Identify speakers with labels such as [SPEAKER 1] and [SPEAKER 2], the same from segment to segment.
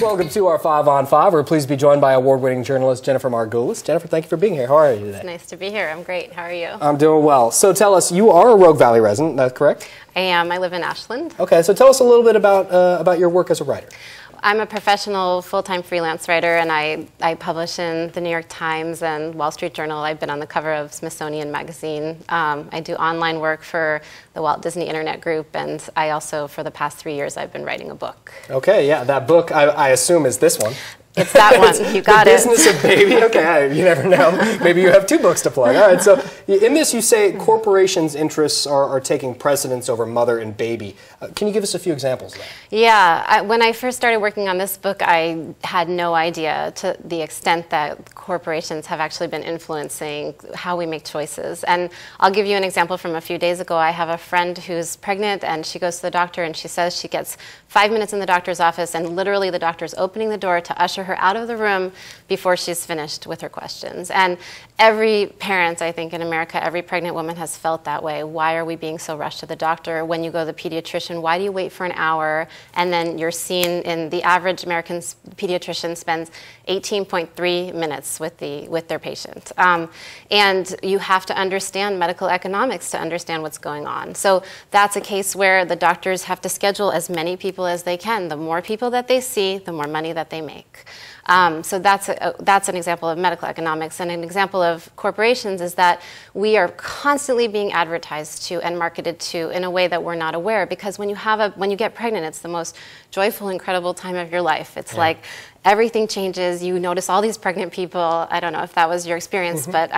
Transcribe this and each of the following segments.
[SPEAKER 1] Welcome to our 5 on 5. We're pleased to be joined by award-winning journalist Jennifer Margulis. Jennifer, thank you for being here. How are you today?
[SPEAKER 2] It's nice to be here. I'm great. How are you?
[SPEAKER 1] I'm doing well. So tell us, you are a Rogue Valley resident, that's correct?
[SPEAKER 2] I am. I live in Ashland.
[SPEAKER 1] Okay, so tell us a little bit about your work as a writer.
[SPEAKER 2] I'm a professional full-time freelance writer, and I publish in the New York Times and Wall Street Journal. I've been on the cover of Smithsonian Magazine. I do online work for the Walt Disney Internet Group, and I also, for the past 3 years, I've been writing a book.
[SPEAKER 1] Okay, yeah, that book, I assume, is this one.
[SPEAKER 2] It's that one. You got it.
[SPEAKER 1] The Business of Baby. Okay, you never know. Maybe you have 2 books to plug. All right, so in this you say corporations' interests are taking precedence over mother and baby. Can you give us a few examples of that?
[SPEAKER 2] Yeah, when I first started working on this book, I had no idea to the extent that corporations have actually been influencing how we make choices. And I'll give you an example from a few days ago. I have a friend who's pregnant, and she goes to the doctor, and she says she gets 5 minutes in the doctor's office, and literally the doctor's opening the door to usher her out of the room before she's finished with her questions. And every parent, I think, in America, every pregnant woman has felt that way. Why are we being so rushed to the doctor? When you go to the pediatrician, why do you wait for an hour? And then you're seen in the average American pediatrician spends 18.3 minutes with their patient. And you have to understand medical economics to understand what's going on. So that's a case where the doctors have to schedule as many people as they can. The more people that they see, the more money that they make. So that's an example of medical economics. And an example of corporations is that we are constantly being advertised to and marketed to in a way that we're not aware. Because when you get pregnant, it's the most joyful, incredible time of your life. It's like everything changes. You notice all these pregnant people. I don't know if that was your experience, but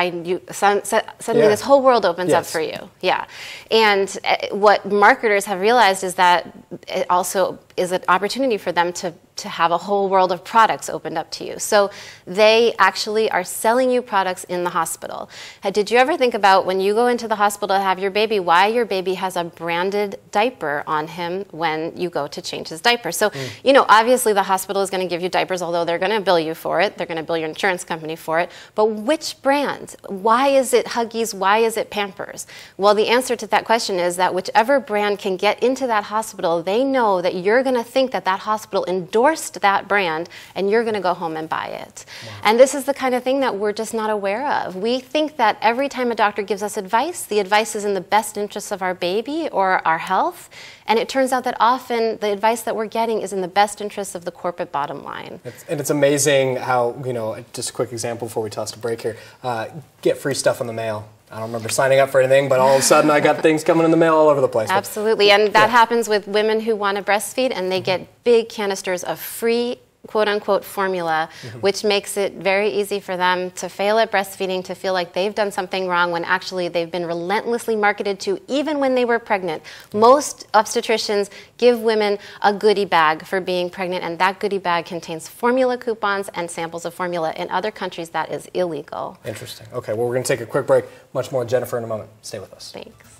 [SPEAKER 2] suddenly this whole world opens up for you. Yeah. And what marketers have realized is that it also is an opportunity for them to have a whole world of products opened up to you. So they actually are selling you products in the hospital. Did you ever think about when you go into the hospital to have your baby, why your baby has a branded diaper on him when you go to change his diaper? So, you know, obviously the hospital is going to give you diapers, although they're going to bill you for it. They're going to bill your insurance company for it. But which brand? Why is it Huggies? Why is it Pampers? Well, the answer to that question is that whichever brand can get into that hospital, they know that you're going to think that that hospital endorsed that brand, and you're going to go home and buy it. Wow. And this is the kind of thing that we're just not aware of. We think that every time a doctor gives us advice, the advice is in the best interests of our baby or our health. And it turns out that often the advice that we're getting is in the best interests of the corporate bottom line.
[SPEAKER 1] And it's amazing how, you know, just a quick example before we toss to break here, get free stuff in the mail. I don't remember signing up for anything, but all of a sudden I got things coming in the mail all over the place.
[SPEAKER 2] Absolutely, and that happens with women who want to breastfeed, and they get big canisters of free quote-unquote formula, which makes it very easy for them to fail at breastfeeding, to feel like they've done something wrong when actually they've been relentlessly marketed to even when they were pregnant. Most obstetricians give women a goodie bag for being pregnant, and that goodie bag contains formula coupons and samples of formula. In other countries, that is illegal. Interesting.
[SPEAKER 1] Okay, well, we're going to take a quick break. Much more with Jennifer in a moment. Stay with us.
[SPEAKER 2] Thanks.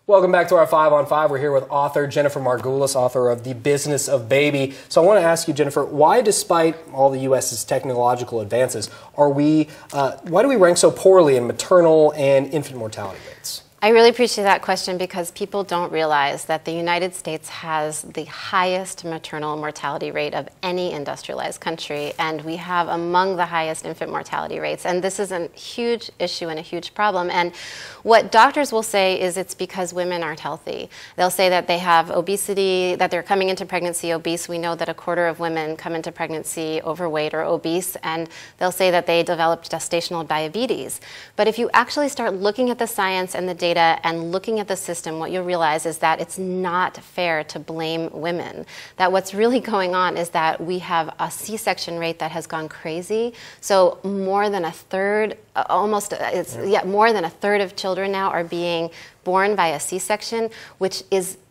[SPEAKER 1] Welcome back to our 5 on 5. We're here with author Jennifer Margulis, author of The Business of Baby. So I want to ask you, Jennifer, why, despite all the U.S.'s technological advances, why do we rank so poorly in maternal and infant mortality rates?
[SPEAKER 2] I really appreciate that question because people don't realize that the United States has the highest maternal mortality rate of any industrialized country, and we have among the highest infant mortality rates. And this is a huge issue and a huge problem. And what doctors will say is it's because women aren't healthy. They'll say that they have obesity, that they're coming into pregnancy obese. We know that a quarter of women come into pregnancy overweight or obese, and they'll say that they developed gestational diabetes. But if you actually start looking at the science and the data and looking at the system, what you'll realize is that it's not fair to blame women. That what's really going on is that we have a C-section rate that has gone crazy. So more than a third, more than a third of children now are being born by a C-section, which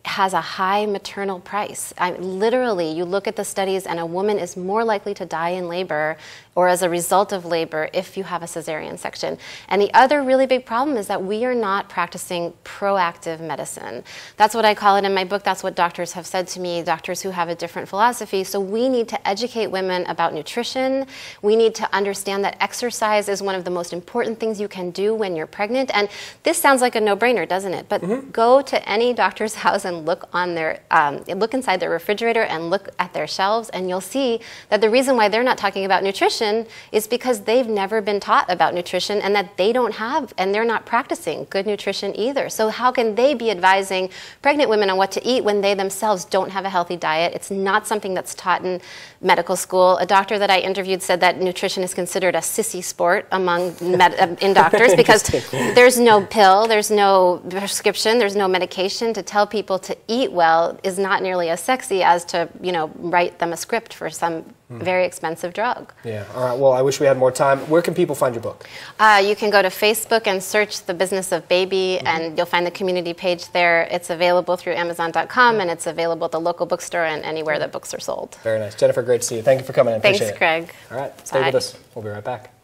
[SPEAKER 2] has a high maternal price. Literally, you look at the studies and a woman is more likely to die in labor or as a result of labor if you have a cesarean section. And the other really big problem is that we are not practicing proactive medicine. That's what I call it in my book. That's what doctors have said to me, doctors who have a different philosophy. So we need to educate women about nutrition. We need to understand that exercise is one of the most important things you can do when you're pregnant. And this sounds like a no-brainer, doesn't it? But go to any doctor's house and can look on their, look inside their refrigerator and look at their shelves, and you'll see that the reason why they're not talking about nutrition is because they've never been taught about nutrition, and that they don't have, and they're not practicing good nutrition either. So how can they be advising pregnant women on what to eat when they themselves don't have a healthy diet? It's not something that's taught in medical school. A doctor that I interviewed said that nutrition is considered a sissy sport among in doctors because there's no pill, there's no prescription, there's no medication. To tell people to eat well is not nearly as sexy as to, you know, write them a script for some very expensive drug.
[SPEAKER 1] Yeah. All right. Well, I wish we had more time. Where can people find your book?
[SPEAKER 2] You can go to Facebook and search The Business of Baby, and you'll find the community page there. It's available through Amazon.com, and it's available at the local bookstore and anywhere that books are sold.
[SPEAKER 1] Very nice. Jennifer, great to see you. Thank you for coming in.
[SPEAKER 2] Thanks,
[SPEAKER 1] Appreciate it.
[SPEAKER 2] Craig.
[SPEAKER 1] All right. Stay with us. We'll be right back.